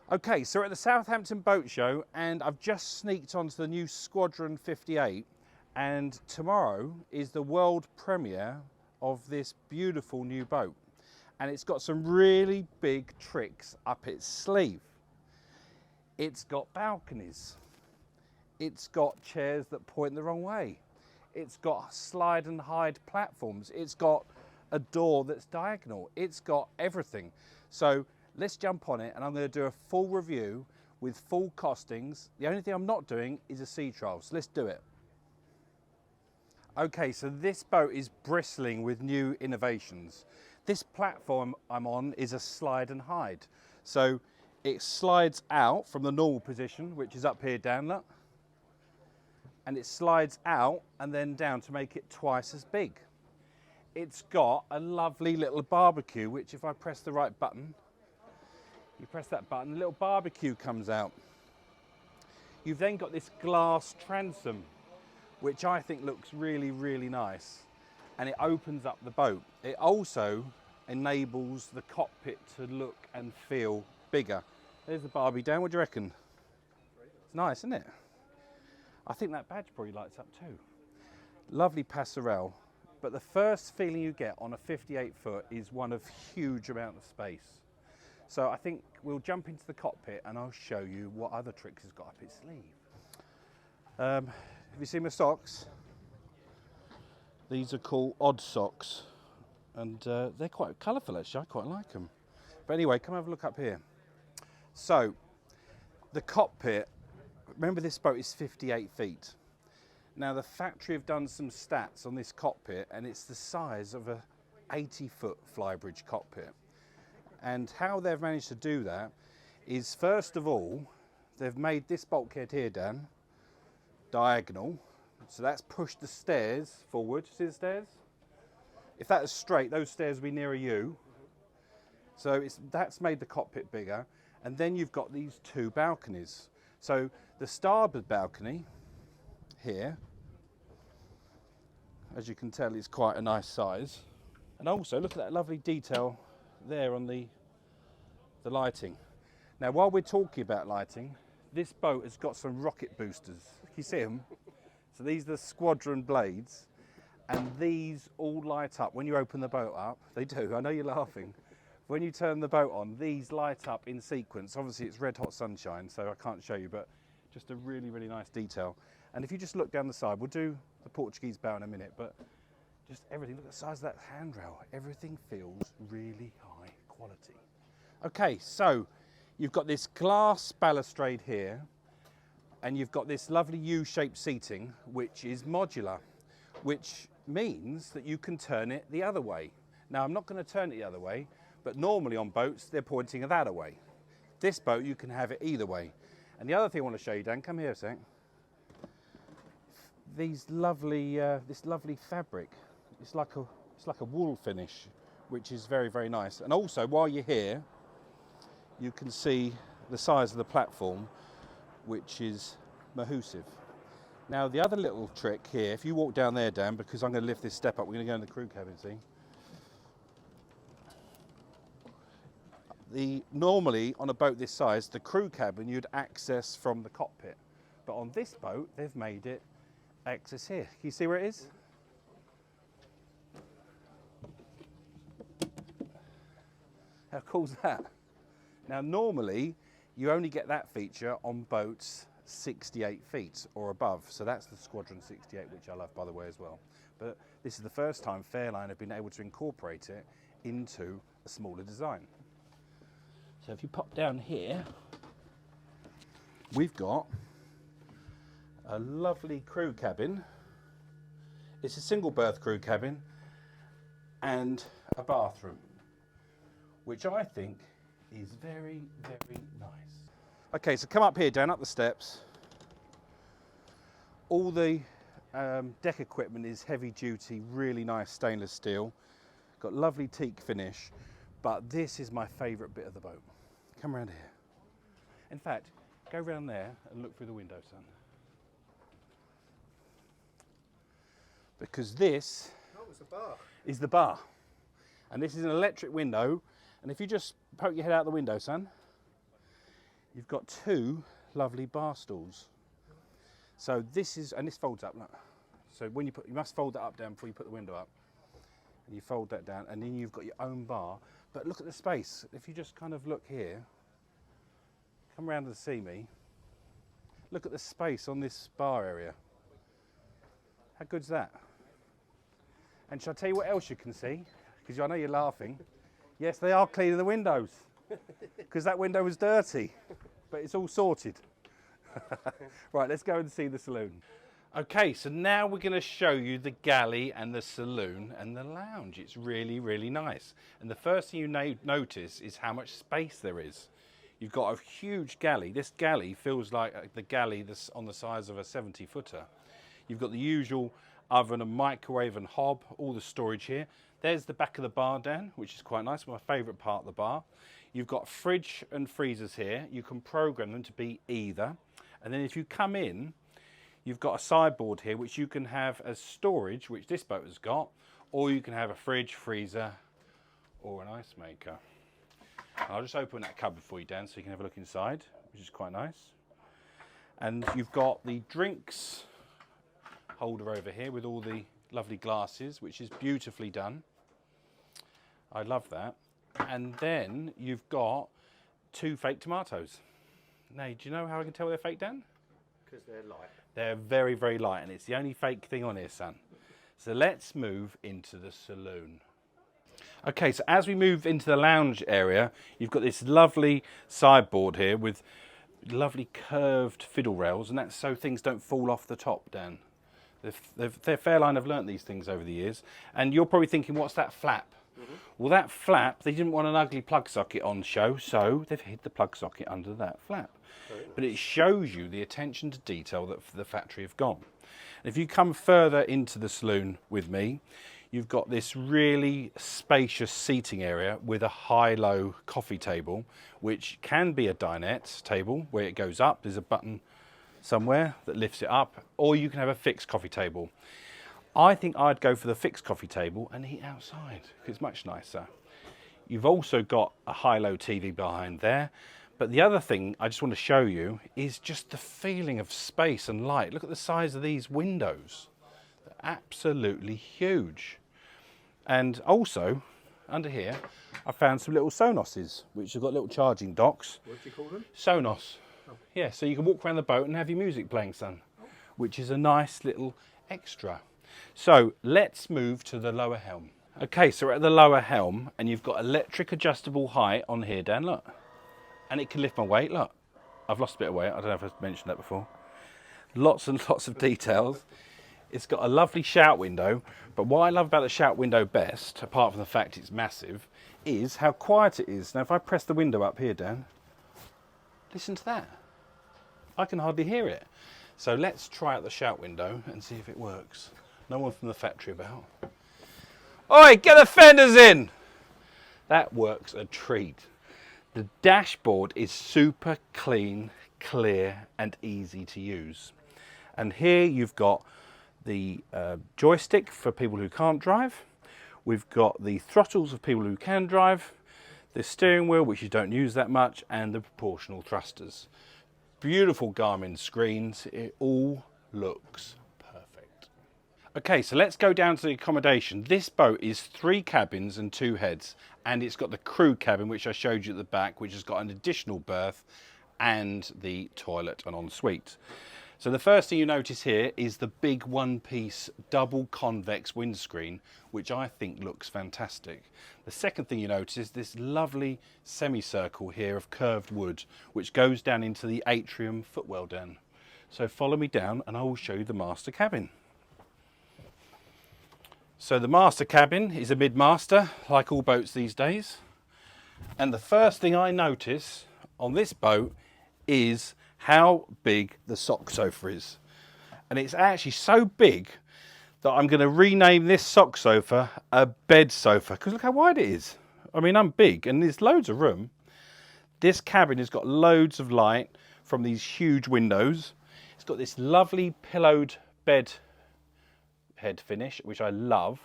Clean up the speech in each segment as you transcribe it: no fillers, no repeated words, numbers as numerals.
Okay, so we're at the Southampton Boat Show and I've just sneaked onto the new Squadron 58, and tomorrow is the world premiere of this beautiful new boat, and it's got some really big tricks up its sleeve. It's got balconies, it's got chairs that point the wrong way, it's got slide and hide platforms, it's got a door that's diagonal, it's got everything. So let's jump on it and I'm going to do a full review with full costings. The only thing I'm not doing is a sea trial, so let's do it. Okay, so this boat is bristling with new innovations. This platform I'm on is a slide and hide. So it slides out from the normal position, which is up here down, look. And it slides out and then down to make it twice as big. It's got a lovely little barbecue, which if I press the right button, you press that button, a little barbecue comes out. You've then got this glass transom, which I think looks really, really nice. And it opens up the boat. It also enables the cockpit to look and feel bigger. There's the Barbie down, what do you reckon? It's nice, isn't it? I think that badge probably lights up too. Lovely passerelle. But the first feeling you get on a 58 foot is one of huge amount of space. So I think we'll jump into the cockpit and I'll show you what other tricks it's got up its sleeve. Have you seen my socks? These are called odd socks, and they're quite colourful actually, I quite like them. But anyway, come have a look up here. So, the cockpit, remember this boat is 58 feet. Now the factory have done some stats on this cockpit and it's the size of a 80-foot flybridge cockpit. And how they've managed to do that is, first of all, they've made this bulkhead here, Dan, diagonal. So that's pushed the stairs forward. See the stairs? If that is straight, those stairs will be nearer you. So that's made the cockpit bigger. And then you've got these two balconies. So the starboard balcony here, as you can tell, is quite a nice size. And also look at that lovely detail there on the lighting. Now while we're talking about lighting, this boat has got some rocket boosters. Can you see them? So these are the Squadron blades, and these all light up when you open the boat up. They do, I know you're laughing. When you turn the boat on, these light up in sequence. Obviously it's red hot sunshine, so I can't show you, but just a really, really nice detail. And if you just look down the side, we'll do the Portuguese bow in a minute, but just everything, look at the size of that handrail. Everything feels really high quality. Okay, so you've got this glass balustrade here, and you've got this lovely U-shaped seating, which is modular, which means that you can turn it the other way. Now, I'm not going to turn it the other way, but normally on boats, they're pointing that way. This boat, you can have it either way. And the other thing I want to show you, Dan, come here a sec. This lovely fabric. It's like a wool finish, which is very, very nice. And also, while you're here, you can see the size of the platform, which is Mahusive. Now, the other little trick here, if you walk down there, Dan, because I'm going to lift this step up, we're going to go in the crew cabin, see? Normally, on a boat this size, the crew cabin you'd access from the cockpit. But on this boat, they've made it access here. Can you see where it is? How cool is that? Now normally you only get that feature on boats 68 feet or above. So that's the Squadron 68, which I love by the way as well. But this is the first time Fairline have been able to incorporate it into a smaller design. So if you pop down here, we've got a lovely crew cabin. It's a single berth crew cabin and a bathroom, which I think is very, very nice. Okay, so come up here, Dan, up the steps. All the deck equipment is heavy duty, really nice stainless steel. Got lovely teak finish, but this is my favourite bit of the boat. Come around here. In fact, go round there and look through the window, son. Because this is the bar. And this is an electric window. And if you just poke your head out the window, son, you've got two lovely bar stools. So this is, and this folds up, look. So when you must fold that up down before you put the window up. And you fold that down, and then you've got your own bar. But look at the space. If you just kind of look here, come around and see me. Look at the space on this bar area. How good's that? And shall I tell you what else you can see? Because I know you're laughing. Yes, they are cleaning the windows. Because that window was dirty. But it's all sorted. Right, let's go and see the saloon. Okay, so now we're going to show you the galley and the saloon and the lounge. It's really, really nice. And the first thing you notice is how much space there is. You've got a huge galley. This galley feels like the galley that's on the size of a 70-footer. You've got the usual oven and microwave and hob, all the storage here. There's the back of the bar, Dan, which is quite nice, my favourite part of the bar. You've got fridge and freezers here. You can program them to be either. And then if you come in, you've got a sideboard here, which you can have as storage, which this boat has got, or you can have a fridge, freezer, or an ice maker. I'll just open that cupboard for you, Dan, so you can have a look inside, which is quite nice. And you've got the drinks holder over here with all the lovely glasses, which is beautifully done. I love that. And then you've got two fake tomatoes. Now, do you know how I can tell they're fake, Dan? Because they're light. They're very, very light, and it's the only fake thing on here, son. So let's move into the saloon. Okay, so as we move into the lounge area, you've got this lovely sideboard here with lovely curved fiddle rails, and that's so things don't fall off the top, Dan. Fairline have learnt these things over the years, and you're probably thinking, what's that flap? Well, that flap, they didn't want an ugly plug socket on show, so they've hid the plug socket under that flap. But it shows you the attention to detail that the factory have gone. And if you come further into the saloon with me, you've got this really spacious seating area with a high-low coffee table, which can be a dinette table where it goes up. There's a button somewhere that lifts it up, or you can have a fixed coffee table. I think I'd go for the fixed coffee table and eat outside, because it's much nicer. You've also got a high-low TV behind there. But the other thing I just want to show you is just the feeling of space and light. Look at the size of these windows. They're absolutely huge. And also, under here, I found some little Sonoses, which have got little charging docks. What do you call them? Sonos. Oh. Yeah, so you can walk around the boat and have your music playing, son, which is a nice little extra. So let's move to the lower helm. Okay, so we're at the lower helm, and you've got electric adjustable height on here, Dan, look. And it can lift my weight, look. I've lost a bit of weight, I don't know if I've mentioned that before. Lots and lots of details. It's got a lovely shout window, but what I love about the shout window best, apart from the fact it's massive, is how quiet it is. Now if I press the window up here, Dan, listen to that. I can hardly hear it. So let's try out the shout window and see if it works. No one from the factory about. Oi, get the fenders in! That works a treat. The dashboard is super clean, clear, and easy to use. And here you've got the joystick for people who can't drive. We've got the throttles of people who can drive, the steering wheel, which you don't use that much, and the proportional thrusters. Beautiful Garmin screens. It all looks perfect. Okay, so let's go down to the accommodation. This boat is 3 cabins and 2 heads, and it's got the crew cabin, which I showed you at the back, which has got an additional berth and the toilet and ensuite. So the first thing you notice here is the big one-piece double convex windscreen, which I think looks fantastic. The second thing you notice is this lovely semicircle here of curved wood, which goes down into the atrium footwell den. So follow me down and I will show you the master cabin. So the master cabin is a mid-master, like all boats these days. And the first thing I notice on this boat is how big the sock sofa is. And it's actually so big that I'm going to rename this sock sofa a bed sofa, because look how wide it is. I mean, I'm big and there's loads of room. This cabin has got loads of light from these huge windows. It's got this lovely pillowed bed head finish, which I love,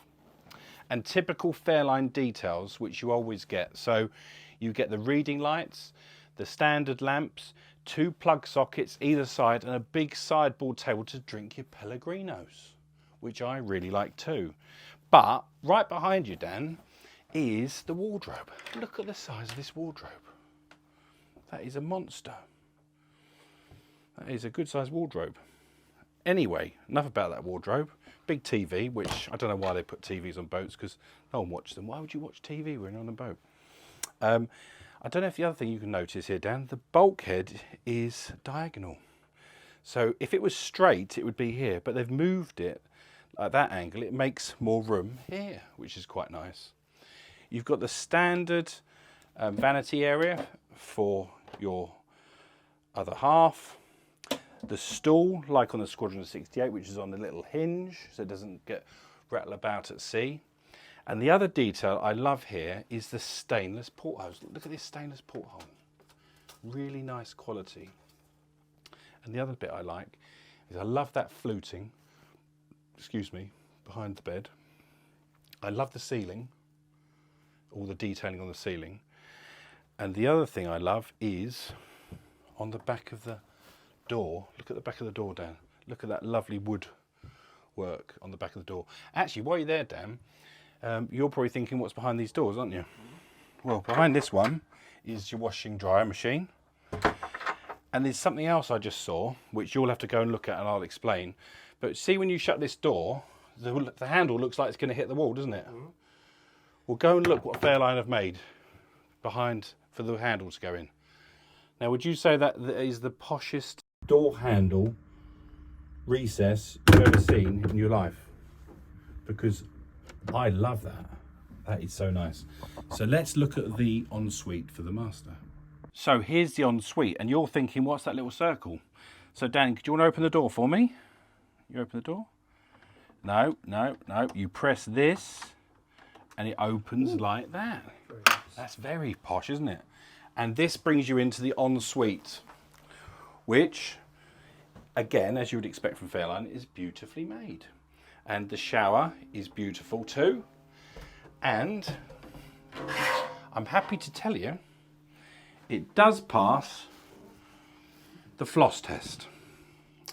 and typical Fairline details, which you always get. So you get the reading lights, the standard lamps, 2 plug sockets either side, and a big sideboard table to drink your Pellegrinos, which I really like too. But right behind you, Dan, is the wardrobe. Look at the size of this wardrobe. That is a monster. That is a good sized wardrobe. Anyway, enough about that wardrobe. Big TV, which I don't know why they put TVs on boats, because no one watches them. Why would you watch TV when you're on a boat? I don't know if the other thing you can notice here, Dan, the bulkhead is diagonal. So if it was straight, it would be here, but they've moved it at that angle. It makes more room here, which is quite nice. You've got the standard vanity area for your other half. The stool, like on the Squadron 68, which is on a little hinge, so it doesn't get rattle about at sea. And the other detail I love here is the stainless portholes. Look at this stainless porthole. Really nice quality. And the other bit I like is I love that fluting, excuse me, behind the bed. I love the ceiling, all the detailing on the ceiling. And the other thing I love is on the back of the door. Look at the back of the door, Dan. Look at that lovely wood work on the back of the door. Actually, while you're there, Dan, you're probably thinking, what's behind these doors, aren't you? Well, behind this one is your washing dryer machine. And there's something else I just saw, which you'll have to go and look at and I'll explain. But see, when you shut this door, the handle looks like it's going to hit the wall, doesn't it? Mm-hmm. Well, go and look what Fairline have made behind for the handle to go in. Now, would you say that is the poshest door handle recess you've ever seen in your life? Because I love that. That is so nice. So let's look at the ensuite for the master. So here's the ensuite, and you're thinking, what's that little circle? So Dan, do you want to open the door for me? You open the door? No, no, no. You press this, and it opens like that. That's very posh, isn't it? And this brings you into the ensuite, which, again, as you would expect from Fairline, is beautifully made. And the shower is beautiful too. And I'm happy to tell you, it does pass the floss test.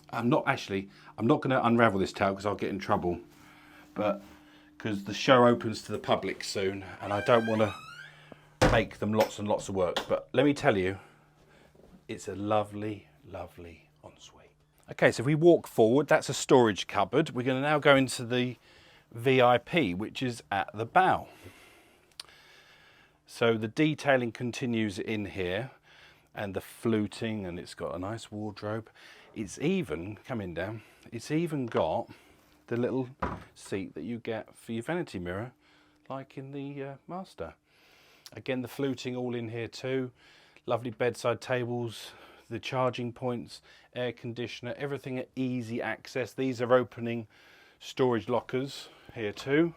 I'm not going to unravel this towel because I'll get in trouble. But because the show opens to the public soon and I don't want to make them lots and lots of work. But let me tell you, it's a lovely, lovely ensuite. Okay, so if we walk forward, that's a storage cupboard. We're going to now go into the VIP, which is at the bow. So the detailing continues in here, and the fluting, and it's got a nice wardrobe. It's even, coming down, it's even got the little seat that you get for your vanity mirror, like in the Master. Again, the fluting all in here too. Lovely bedside tables, the charging points, air conditioner, everything at easy access. These are opening storage lockers here too.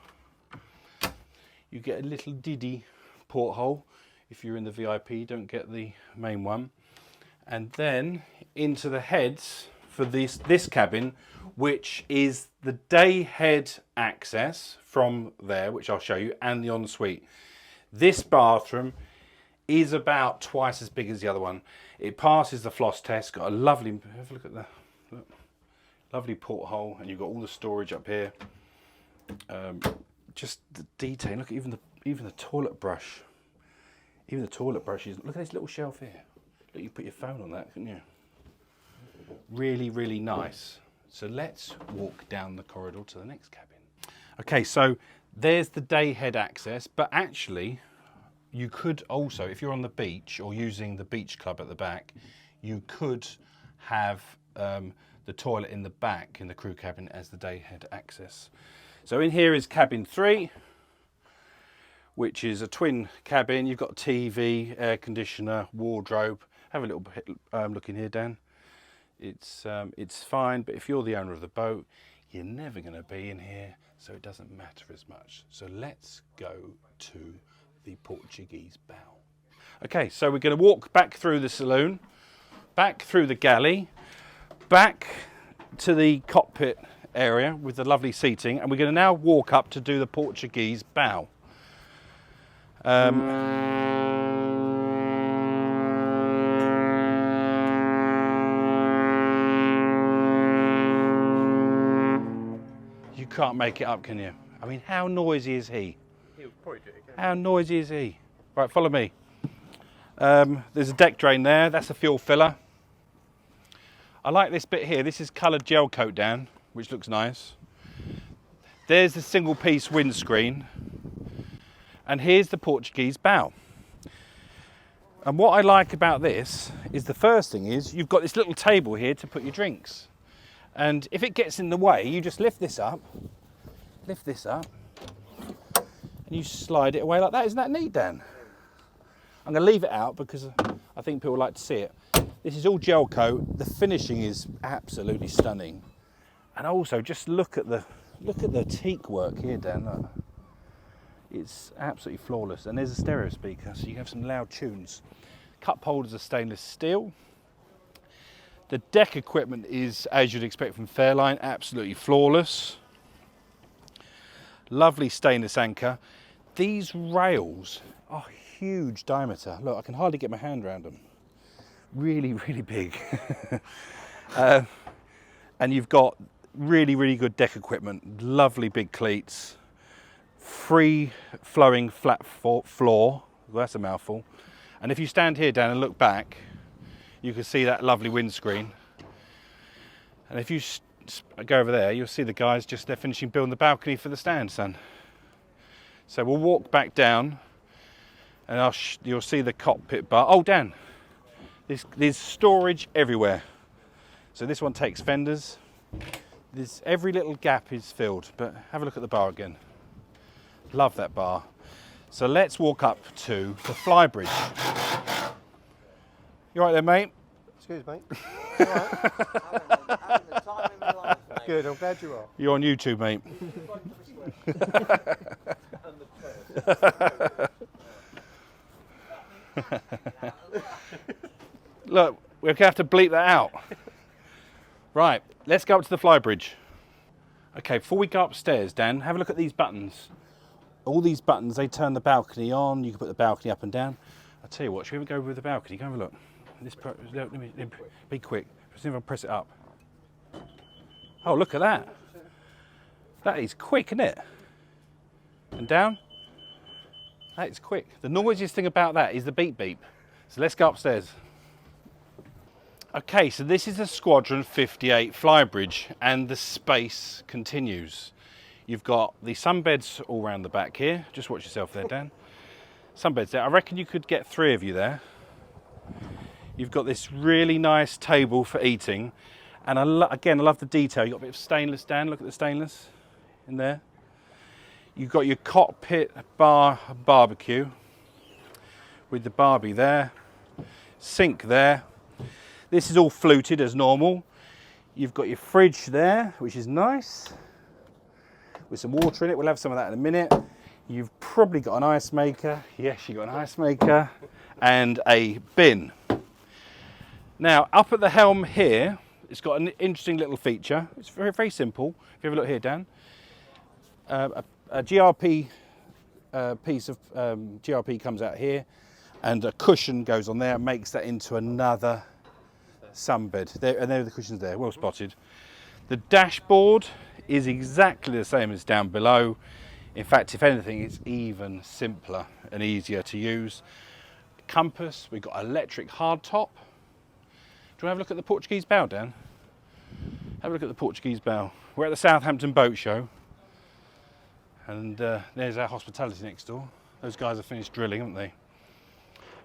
You get a little diddy porthole if you're in the VIP, you don't get the main one. And then into the heads for this cabin, which is the day head access from there, which I'll show you, and the ensuite. This bathroom is about twice as big as the other one. It passes the floss test, got a lovely, have a look at the lovely porthole, and you've got all the storage up here. Just the detail, look at even the toilet brush. Even the toilet brushes, look at this little shelf here. Look, you put your phone on that, couldn't you? Really, really nice. So let's walk down the corridor to the next cabin. Okay, so there's the day head access, but actually you could also, if you're on the beach or using the beach club at the back, you could have the toilet in the back in the crew cabin as the day head access. So in here is cabin 3, which is a twin cabin. You've got TV, air conditioner, wardrobe. Have a little look in here, Dan. It's fine, but if you're the owner of the boat, you're never going to be in here, so it doesn't matter as much. So let's go to the Portuguese bow. Okay, so we're going to walk back through the saloon, back through the galley, back to the cockpit area with the lovely seating, and we're going to now walk up to do the Portuguese bow. can't make it up, can you? I mean, how noisy is he? He'll probably do it again. How noisy is he? Right, follow me. There's a deck drain there. That's a fuel filler. I like this bit here. This is coloured gel coat down, which looks nice. There's the single piece windscreen. And here's the Portuguese bow. And what I like about this is the first thing is you've got this little table here to put your drinks. And if it gets in the way, you just lift this up, and you slide it away like that. Isn't that neat, Dan? I'm going to leave it out because I think people like to see it. This is all gel coat. The finishing is absolutely stunning. And also just look at the teak work here, Dan. Look. It's absolutely flawless. And there's a stereo speaker, so you can have some loud tunes. Cup holders are stainless steel. The deck equipment is, as you'd expect from Fairline, absolutely flawless. Lovely stainless anchor. These rails are huge diameter. Look, I can hardly get my hand around them. Really, really big. And you've got really, really good deck equipment. Lovely big cleats. Free flowing flat floor. Well, that's a mouthful. And if you stand here, Dan, and look back, you can see that lovely windscreen. And if you go over there, you'll see the guys they're finishing building the balcony for the stand, son. So we'll walk back down and you'll see the cockpit bar. Oh, Dan, there's storage everywhere. So this one takes fenders. Every little gap is filled, but have a look at the bar again. Love that bar. So let's walk up to the flybridge. You all right there, mate? Excuse me. All right. Good, I'm glad you are. You're on YouTube, mate. Look, we're going to have to bleep that out. Right, let's go up to the flybridge. Okay, before we go upstairs, Dan, have a look at these buttons. All these buttons, they turn the balcony on. You can put the balcony up and down. I'll tell you what, should we go with the balcony? Go have a look. Let me be quick. See if I press it up. Oh, look at that. That is quick, isn't it? And down. That is quick. The noisiest thing about that is the beep beep. So let's go upstairs. Okay, so this is a Squadron 58 flybridge and the space continues. You've got the sunbeds all around the back here. Just watch yourself there, Dan. Sunbeds there. I reckon you could get 3 of you there. You've got this really nice table for eating. And again, I love the detail. You've got a bit of stainless, Dan. Look at the stainless in there. You've got your cockpit bar barbecue with the Barbie there. Sink there. This is all fluted as normal. You've got your fridge there, which is nice, with some water in it. We'll have some of that in a minute. You've probably got an ice maker. Yes, you've got an ice maker and a bin. Now, up at the helm here, it's got an interesting little feature. It's very, very simple. If you have a look here, Dan. A GRP piece of GRP comes out here, and a cushion goes on there and makes that into another sunbed. And there are the cushions there, well spotted. The dashboard is exactly the same as down below. In fact, if anything, it's even simpler and easier to use. Compass, we've got electric hardtop. Do you want to have a look at the Portuguese bow, Dan? Have a look at the Portuguese bow. We're at the Southampton Boat Show. And there's our hospitality next door. Those guys have finished drilling, haven't they?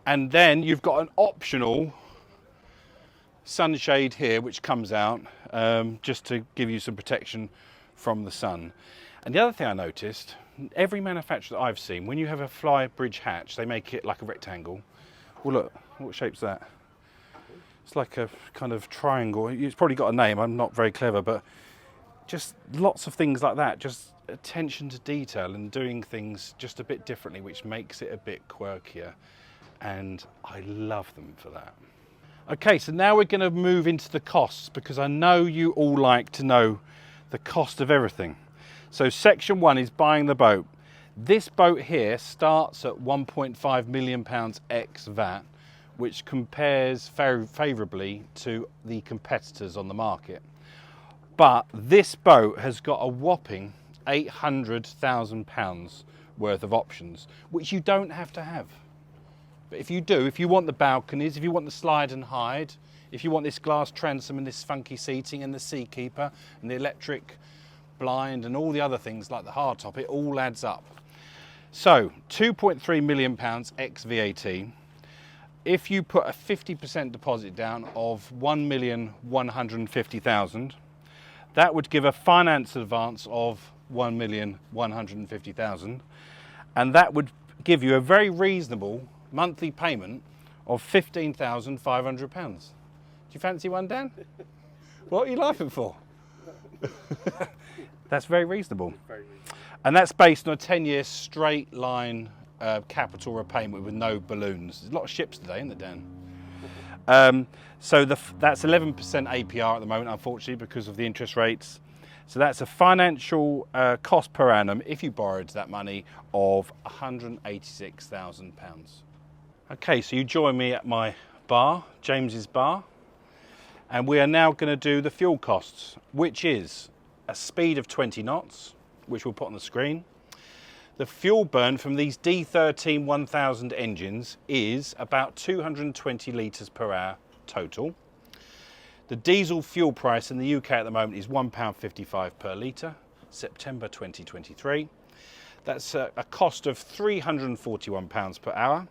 And then you've got an optional sunshade here which comes out just to give you some protection from the sun. And the other thing I noticed, every manufacturer that I've seen, when you have a flybridge hatch, they make it like a rectangle. Well, look, what shape's that? It's like a kind of triangle. It's probably got a name, I'm not very clever, but just lots of things like that, just attention to detail and doing things just a bit differently, which makes it a bit quirkier. And I love them for that. Okay, so now we're going to move into the costs, because I know you all like to know the cost of everything. So section 1 is buying the boat. This boat here starts at £1.5 million ex VAT, which compares very favourably to the competitors on the market. But this boat has got a whopping £800,000 worth of options, which you don't have to have. But if you do, if you want the balconies, if you want the slide and hide, if you want this glass transom and this funky seating and the seakeeper and the electric blind and all the other things like the hardtop, it all adds up. So £2.3 million ex VAT. If you put a 50% deposit down of 1,150,000, that would give a finance advance of 1,150,000, and that would give you a very reasonable monthly payment of £15,500. Do you fancy one, Dan? What are you laughing for? That's very reasonable. And that's based on a 10-year straight line capital repayment with no balloons. There's a lot of ships today, isn't there, Dan? So that's 11% APR at the moment, unfortunately, because of the interest rates. So that's a financial cost per annum, if you borrowed that money, of £186,000. Okay, so you join me at my bar, James's Bar, and we are now going to do the fuel costs, which is a speed of 20 knots, which we'll put on the screen. The fuel burn from these D13 1000 engines is about 220 litres per hour total. The diesel fuel price in the UK at the moment is £1.55 per litre, September 2023. That's a cost of £341 per hour.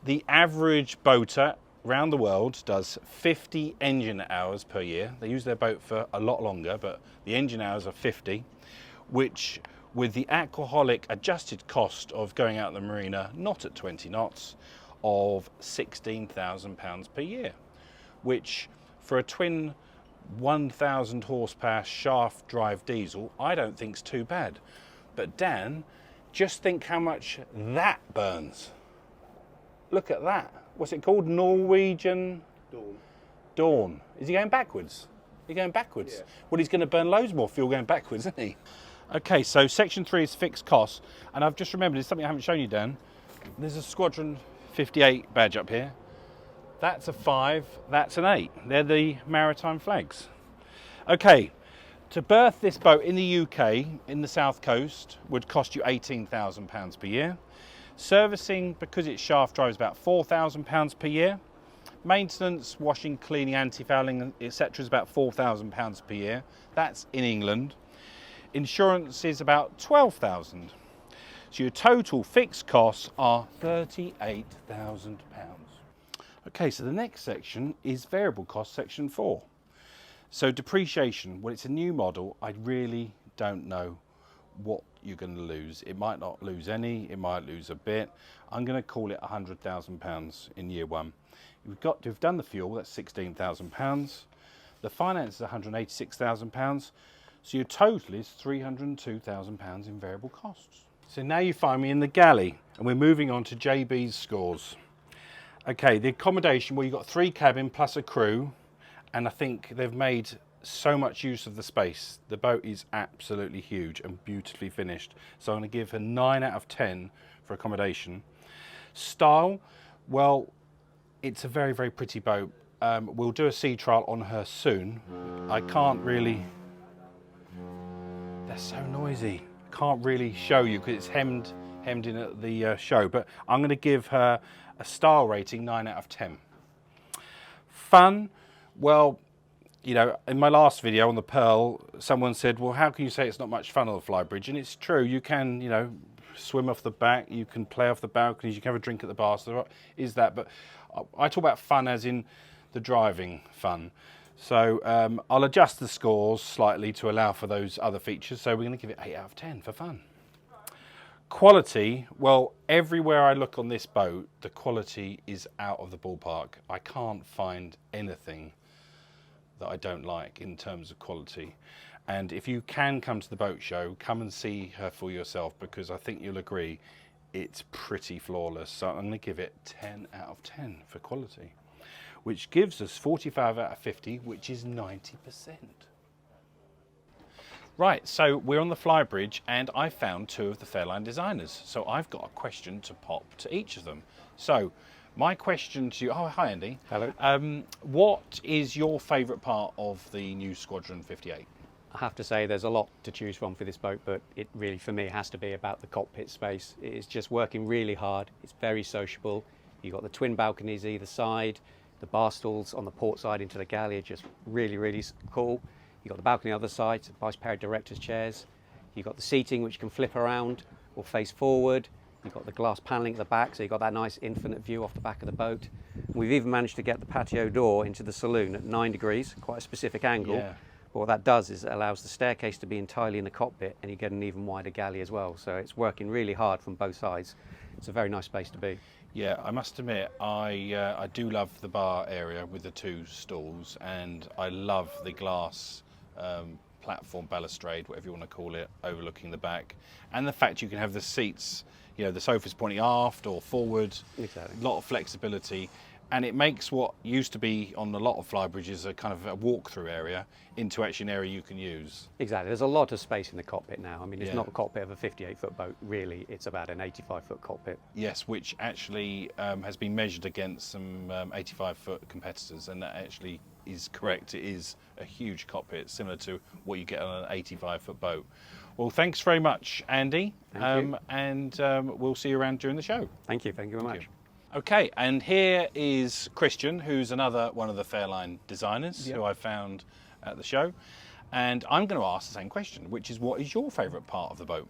The average boater around the world does 50 engine hours per year. They use their boat for a lot longer, but the engine hours are 50, which with the alcoholic adjusted cost of going out the marina, not at 20 knots, of £16,000 per year, which for a twin 1,000 horsepower shaft drive diesel, I don't think is too bad. But Dan, just think how much that burns. Look at that. What's it called? Norwegian? Dawn. Is he going backwards? He's going backwards. Yeah. Well, he's going to burn loads more fuel going backwards, isn't he? Okay, so section 3 is fixed costs, and I've just remembered, there's something I haven't shown you, Dan. There's a Squadron 58 badge up here. That's a 5, that's an 8. They're the maritime flags. Okay, to berth this boat in the UK, in the south coast, would cost you £18,000 per year. Servicing, because it's shaft drive, is about £4,000 per year. Maintenance, washing, cleaning, anti-fouling, etc. is about £4,000 per year. That's in England. Insurance is about £12,000. So your total fixed costs are £38,000. Okay, so the next section is variable cost, section 4. So depreciation, well, it's a new model. I really don't know what you're going to lose. It might not lose any, it might lose a bit. I'm going to call it £100,000 in year 1. You've got to have done the fuel, that's £16,000. The finance is £186,000. So your total is £302,000 in variable costs. So now you find me in the galley, and we're moving on to JB's scores. Okay, the accommodation, well, you've got 3 cabin plus a crew, and I think they've made so much use of the space. The boat is absolutely huge and beautifully finished. So I'm going to give a 9 out of 10 for accommodation. Style, well, it's a very, very pretty boat. We'll do a sea trial on her soon. I can't really... They're so noisy. I can't really show you because it's hemmed in at the show, but I'm going to give her a style rating 9 out of 10. Fun, well, you know, in my last video on the Pearl, someone said, well, how can you say it's not much fun on the Flybridge? And it's true, you can, you know, swim off the back, you can play off the balconies, you can have a drink at the bar, so there is that. But I talk about fun as in the driving fun. So I'll adjust the scores slightly to allow for those other features. So we're going to give it 8 out of 10 for fun. Quality, well, everywhere I look on this boat, the quality is out of the ballpark. I can't find anything that I don't like in terms of quality. And if you can come to the boat show, come and see her for yourself, because I think you'll agree it's pretty flawless. So I'm going to give it 10 out of 10 for quality, which gives us 45 out of 50, which is 90%. Right, so we're on the Flybridge, and I found 2 of the Fairline designers. So I've got a question to pop to each of them. So my question to you, oh, hi Andy. Hello. What is your favourite part of the new Squadron 58? I have to say there's a lot to choose from for this boat, but it really, for me, has to be about the cockpit space. It is just working really hard. It's very sociable. You've got the twin balconies either side. The bar stools on the port side into the galley are just really, really cool. You've got the balcony on the other side, so nice pair of director's chairs. You've got the seating which can flip around or face forward. You've got the glass paneling at the back, so you've got that nice infinite view off the back of the boat. We've even managed to get the patio door into the saloon at 9 degrees, quite a specific angle. Yeah. But what that does is it allows the staircase to be entirely in the cockpit, and you get an even wider galley as well. So it's working really hard from both sides. It's a very nice space to be. Yeah, I must admit, I do love the bar area with the 2 stalls, and I love the glass platform balustrade, whatever you want to call it, overlooking the back, and the fact you can have the seats, you know, the sofas pointing aft or forward. Exactly. A lot of flexibility, and it makes what used to be on a lot of flybridges a kind of a walk-through area into actually an area you can use. Exactly. There's a lot of space in the cockpit now. I mean, it's Yeah. not a cockpit of a 58-foot boat, really. It's about an 85-foot cockpit. Yes, which actually has been measured against some 85-foot competitors, and that actually is correct. It is a huge cockpit, similar to what you get on an 85-foot boat. Well, thanks very much, Andy. Thank you. And we'll see you around during the show. Thank you. Thank you very much. you. Okay, and here is Christian, who's another one of the Fairline designers who I found at the show. And I'm going to ask the same question, which is, what is your favourite part of the boat?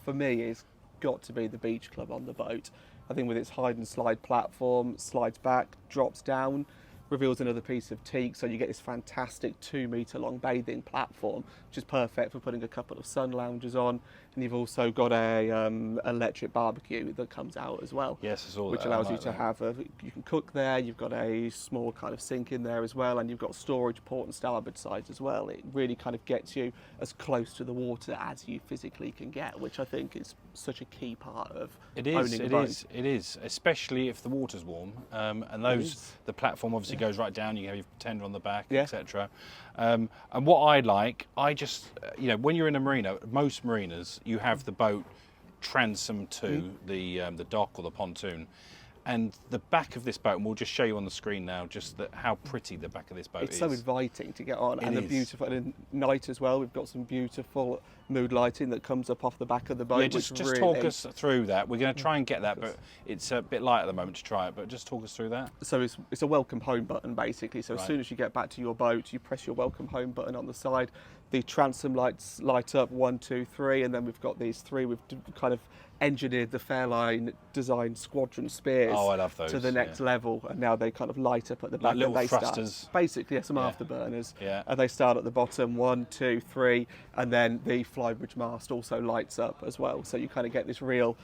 For me, it's got to be the beach club on the boat. I think with its hide and slide platform, slides back, drops down, reveals another piece of teak, so you get this fantastic 2-metre long bathing platform, which is perfect for putting a couple of sun loungers on. And you've also got a electric barbecue that comes out as well. Yes, I saw which that. I allows like you to that. have you can cook there. You've got a small kind of sink in there as well, and you've got storage port and starboard sides as well. It really kind of gets you as close to the water as you physically can get, which I think is such a key part of owning a boat. It is, especially if the water's warm. And the platform obviously goes right down. You have your tender on the back, Yeah. etc. And what I like, when you're in a marina, most marinas, you have the boat transom to the dock or the pontoon. And the back of this boat, and we'll just show you on the screen now, just how pretty the back of this boat It's is. so inviting to get on, It and the is. beautiful and at night as well. We've got some beautiful mood lighting that comes up off the back of the boat. Yeah, just which talk really, us through that. We're going to try and get that, but it's a bit light at the moment to try it. But just talk us through that. So it's a welcome home button basically. So Right. as soon as you get back to your boat, you press your welcome home button on the side. The transom lights light up 1, 2, 3, and then we've got these 3. We've kind of engineered the Fairline design squadron spears Oh, I love those, to the next yeah. level, and now they kind of light up at the Like back. little and they thrusters. start basically some Yeah. afterburners, Yeah. and they start at the bottom 1, 2, 3, and then the flybridge mast also lights up as well. So you kind of get this real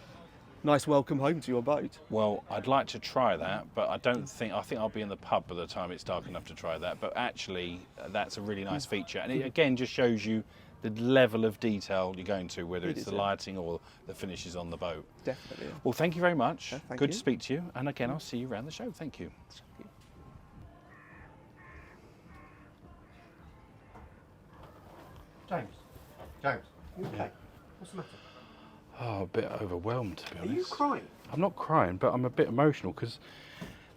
nice welcome home to your boat. Well, I'd like to try that, but I think I'll be in the pub by the time it's dark enough to try that. But actually, that's a really nice feature, and it again just shows you the level of detail you're going to, whether It it's is, the yeah. lighting or the finishes on the boat. Definitely. Well, thank you very much. Yeah, thank Good you. to speak to you, and again, I'll see you around the show. Thank you. James. James. You okay? What's the matter? Oh, a bit overwhelmed, to be Are honest. you crying? I'm not crying, but I'm a bit emotional because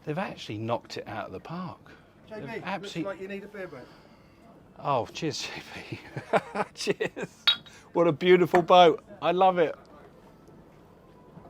they've actually knocked it out of the park. They've JB, absolutely- looks like you need a beer break. Oh, cheers, JP. Cheers. What a beautiful boat. I love it.